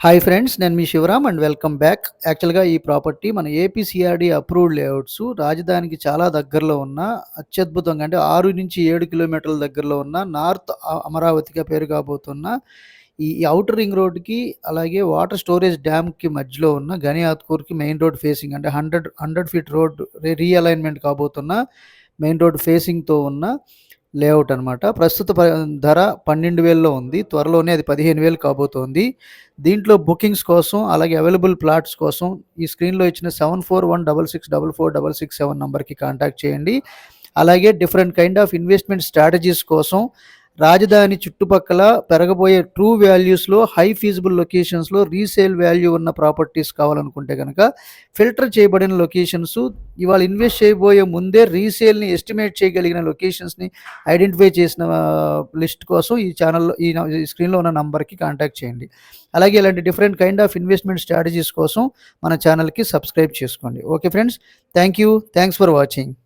Hi friends. నేను మీ Shivaram and welcome back. యాక్చువల్‌గా ఈ ప్రాపర్టీ మన ఏపీసీఆర్‌డీ అప్రూవ్డ్ లేఅవుట్స్. రాజధానికి చాలా దగ్గరలో ఉన్న అత్యద్భుతంగా అంటే 6-7 కిలోమీటర్ల దగ్గరలో ఉన్న నార్త్ అమరావతిగా పేరు కాబోతున్న ఈ ఔటర్ రింగ్ రోడ్‌కి అలాగే వాటర్ స్టోరేజ్ డ్యామ్‌కి మధ్యలో ఉన్న గనియాత్‌పూర్‌కి మెయిన్ రోడ్ ఫేసింగ్ అంటే 100 ఫీట్ రోడ్ రీఅలైన్‌మెంట్ కాబోతున్న మెయిన్ రోడ్ ఫేసింగ్‌తో ఉన్న లేఅవుట్ అనమాట. ప్రస్తుత ధర 12,000లో ఉంది. త్వరలోనే అది 15,000 కాబోతోంది. దీంట్లో బుకింగ్స్ కోసం అలాగే అవైలబుల్ ప్లాట్స్ కోసం ఈ స్క్రీన్‌లో ఇచ్చిన 7416644667 నంబర్‌కి కాంటాక్ట్ చేయండి. అలాగే different kind of investment strategies కోసం రాజధాని చుట్టుపక్కల పెరగబోయే ట్రూ వాల్యూస్‌లో హై ఫీజిబుల్ లొకేషన్స్‌లో రీసేల్ వాల్యూ ఉన్న ప్రాపర్టీస్ కావాలనుకుంటే గనక ఫిల్టర్ చేయబడిన లొకేషన్స్ ఇవాళ ఇన్వెస్ట్ చేయబోయే ముందే రీసేల్‌ని ఎస్టిమేట్ చేయగలిగిన లొకేషన్స్‌ని ఐడెంటిఫై చేసిన లిస్ట్ కోసం ఈ ఛానల్‌లో ఈ స్క్రీన్‌లో ఉన్న నంబర్‌కి కాంటాక్ట్ చేయండి. అలాగే ఇలాంటి different kind of investment strategies కోసం మన ఛానల్‌కి సబ్స్క్రైబ్ చేసుకోండి. Okay friends. Thank you. Thanks for watching.